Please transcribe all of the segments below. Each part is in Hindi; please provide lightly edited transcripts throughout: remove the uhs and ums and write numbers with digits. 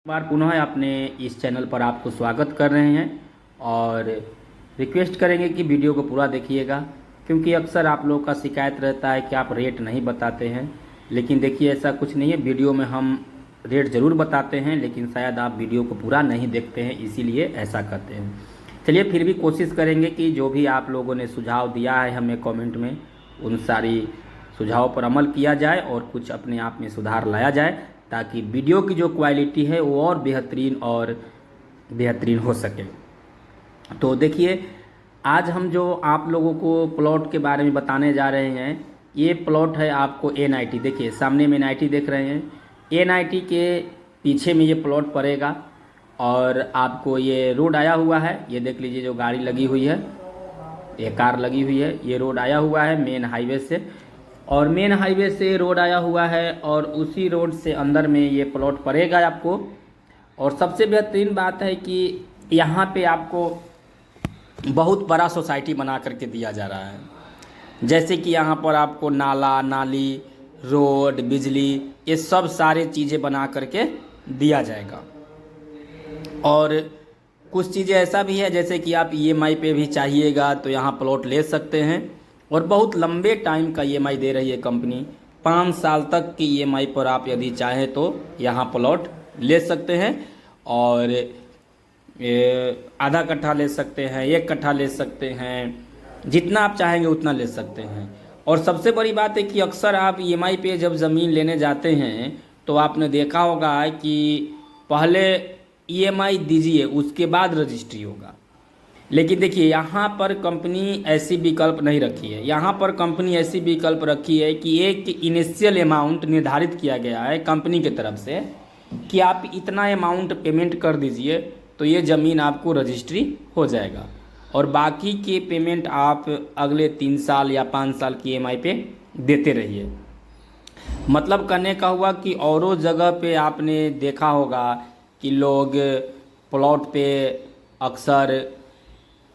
बार पुनः अपने इस चैनल पर आपको स्वागत कर रहे हैं और रिक्वेस्ट करेंगे कि वीडियो को पूरा देखिएगा, क्योंकि अक्सर आप लोगों का शिकायत रहता है कि आप रेट नहीं बताते हैं। लेकिन देखिए, ऐसा कुछ नहीं है। वीडियो में हम रेट ज़रूर बताते हैं, लेकिन शायद आप वीडियो को पूरा नहीं देखते हैं, इसीलिए ऐसा करते हैं। चलिए, फिर भी कोशिश करेंगे कि जो भी आप लोगों ने सुझाव दिया है हमें कमेंट में, उन सारी सुझाव पर अमल किया जाए और कुछ अपने आप में सुधार लाया जाए, ताकि वीडियो की जो क्वालिटी है वो और बेहतरीन हो सके। तो देखिए, आज हम जो आप लोगों को प्लॉट के बारे में बताने जा रहे हैं, ये प्लॉट है आपको NIT। देखिए, सामने में NIT देख रहे हैं, NIT के पीछे में ये प्लॉट पड़ेगा और आपको ये रोड आया हुआ है। ये देख लीजिए, जो गाड़ी लगी हुई है, ये कार लगी हुई है, ये रोड आया हुआ है मेन हाईवे से, और मेन हाईवे से रोड आया हुआ है और उसी रोड से अंदर में ये प्लॉट पड़ेगा आपको। और सबसे बेहतरीन बात है कि यहाँ पे आपको बहुत बड़ा सोसाइटी बना करके दिया जा रहा है। जैसे कि यहाँ पर आपको नाला, नाली, रोड, बिजली, ये सब सारे चीज़ें बना करके दिया जाएगा। और कुछ चीज़ें ऐसा भी है, जैसे कि आप EMI पे भी चाहिएगा तो यहाँ प्लॉट ले सकते हैं। और बहुत लंबे टाइम का EMI दे रही है कंपनी। 5 साल तक की EMI पर आप यदि चाहें तो यहाँ प्लॉट ले सकते हैं। और आधा कट्ठा ले सकते हैं, 1 कट्ठा ले सकते हैं, जितना आप चाहेंगे उतना ले सकते हैं। और सबसे बड़ी बात है कि अक्सर आप EMI पे जब ज़मीन लेने जाते हैं तो आपने देखा होगा कि पहले EMI दीजिए, उसके बाद रजिस्ट्री होगा। लेकिन देखिए, यहाँ पर कंपनी ऐसी विकल्प नहीं रखी है। यहाँ पर कंपनी ऐसी विकल्प रखी है कि एक इनिशियल अमाउंट निर्धारित किया गया है कंपनी की तरफ से कि आप इतना अमाउंट पेमेंट कर दीजिए तो ये ज़मीन आपको रजिस्ट्री हो जाएगा, और बाकी के पेमेंट आप अगले 3 साल या 5 साल की EMI पे देते रहिए। मतलब कहने का हुआ कि औरों जगह पे आपने देखा होगा कि लोग प्लॉट पे अक्सर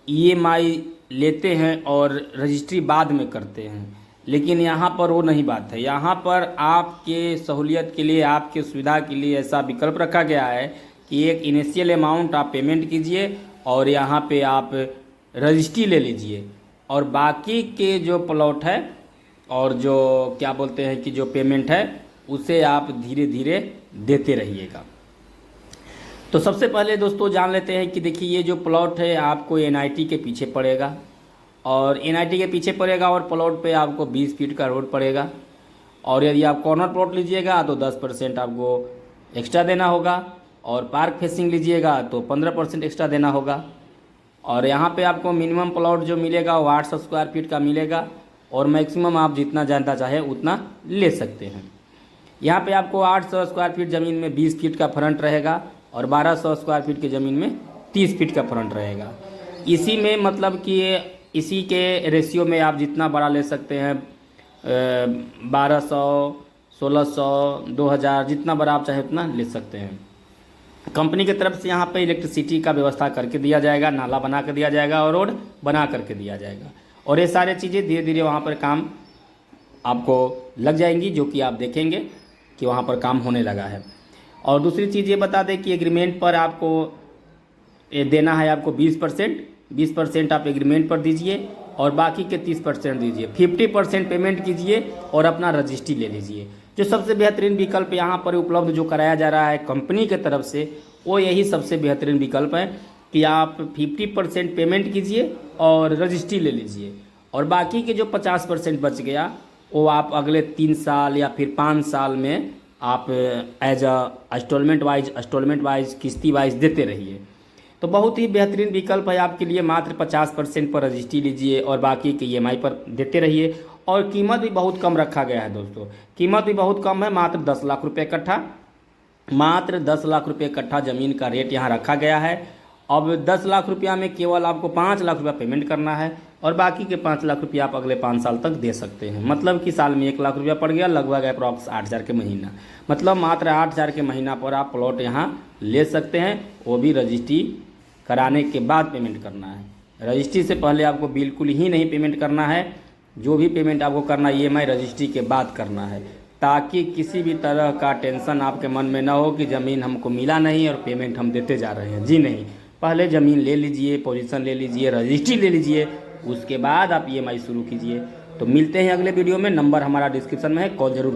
EMI लेते हैं और रजिस्ट्री बाद में करते हैं, लेकिन यहाँ पर वो नहीं बात है। यहाँ पर आपके सहूलियत के लिए, आपके सुविधा के लिए ऐसा विकल्प रखा गया है कि एक इनिशियल अमाउंट आप पेमेंट कीजिए और यहाँ पे आप रजिस्ट्री ले लीजिए, और बाकी के जो प्लॉट है और जो क्या बोलते हैं कि जो पेमेंट है उसे आप धीरे धीरे देते रहिएगा। तो सबसे पहले दोस्तों जान लेते हैं कि देखिए, ये जो प्लॉट है आपको NIT के पीछे पड़ेगा, और NIT के पीछे पड़ेगा और प्लॉट पे आपको 20 फीट का रोड पड़ेगा। और यदि आप कॉर्नर प्लॉट लीजिएगा तो 10% आपको एक्स्ट्रा देना होगा, और पार्क फेसिंग लीजिएगा तो 15% एक्स्ट्रा देना होगा। और यहाँ पे आपको मिनिमम प्लॉट जो मिलेगा वो 800 स्क्वायर फीट का मिलेगा, और मैक्सिमम आप जितना जानता चाहे उतना ले सकते हैं। यहाँ पे आपको 800 स्क्वायर फीट ज़मीन में 20 फीट का फ्रंट रहेगा, और 1200 स्क्वायर फीट की ज़मीन में 30 फीट का फ्रंट रहेगा। इसी में मतलब कि इसी के रेशियो में आप जितना बड़ा ले सकते हैं, 1200, 1600, 2000, जितना बड़ा आप चाहे उतना ले सकते हैं। कंपनी की तरफ से यहाँ पे इलेक्ट्रिसिटी का व्यवस्था करके दिया जाएगा, नाला बना कर दिया जाएगा और रोड बना करके दिया जाएगा। और ये सारी चीज़ें धीरे धीरे वहाँ पर काम आपको लग जाएंगी, जो कि आप देखेंगे कि वहाँ पर काम होने लगा है। और दूसरी चीज़ ये बता दें कि एग्रीमेंट पर आपको ये देना है, आपको 20% आप एग्रीमेंट पर दीजिए, और बाकी के 30% दीजिए। 50% पेमेंट कीजिए और अपना रजिस्ट्री ले लीजिए। जो सबसे बेहतरीन विकल्प यहाँ पर उपलब्ध जो कराया जा रहा है कंपनी की तरफ से, वो यही सबसे बेहतरीन विकल्प है कि आप 50% पेमेंट कीजिए और रजिस्ट्री ले लीजिए, और बाकी के जो 50% बच गया वो आप अगले 3 साल या फिर 5 साल में आप एज इंस्टॉलमेंट वाइज किस्ती वाइज देते रहिए। तो बहुत ही बेहतरीन विकल्प है आपके लिए। मात्र 50% पर रजिस्ट्री लीजिए और बाकी के EMI पर देते रहिए। और कीमत भी बहुत कम रखा गया है दोस्तों, कीमत भी बहुत कम है। मात्र 10 लाख रुपये कट्ठा, मात्र 10 लाख रुपये कट्ठा ज़मीन का रेट यहाँ रखा गया है। अब 10 लाख रुपया में केवल आपको 5 लाख रुपया पेमेंट करना है, और बाकी के 5 लाख रुपया आप अगले 5 साल तक दे सकते हैं। मतलब कि साल में 1 लाख रुपया पड़ गया, लगभग अप्रॉक्स 8000 के महीना। मतलब मात्र 8000 के महीना पर आप प्लॉट यहाँ ले सकते हैं, वो भी रजिस्ट्री कराने के बाद पेमेंट करना है। रजिस्ट्री से पहले आपको बिल्कुल ही नहीं पेमेंट करना है। जो भी पेमेंट आपको करना है EMI रजिस्ट्री के बाद करना है। ताकि किसी भी तरह का टेंशन आपके मन में ना हो कि ज़मीन हमको मिला नहीं और पेमेंट हम देते जा रहे हैं। जी नहीं, पहले ज़मीन ले लीजिए, पोजीशन ले लीजिए, रजिस्ट्री ले लीजिए, उसके बाद आप ईएमआई शुरू कीजिए। तो मिलते हैं अगले वीडियो में। नंबर हमारा डिस्क्रिप्शन में है, कॉल जरूर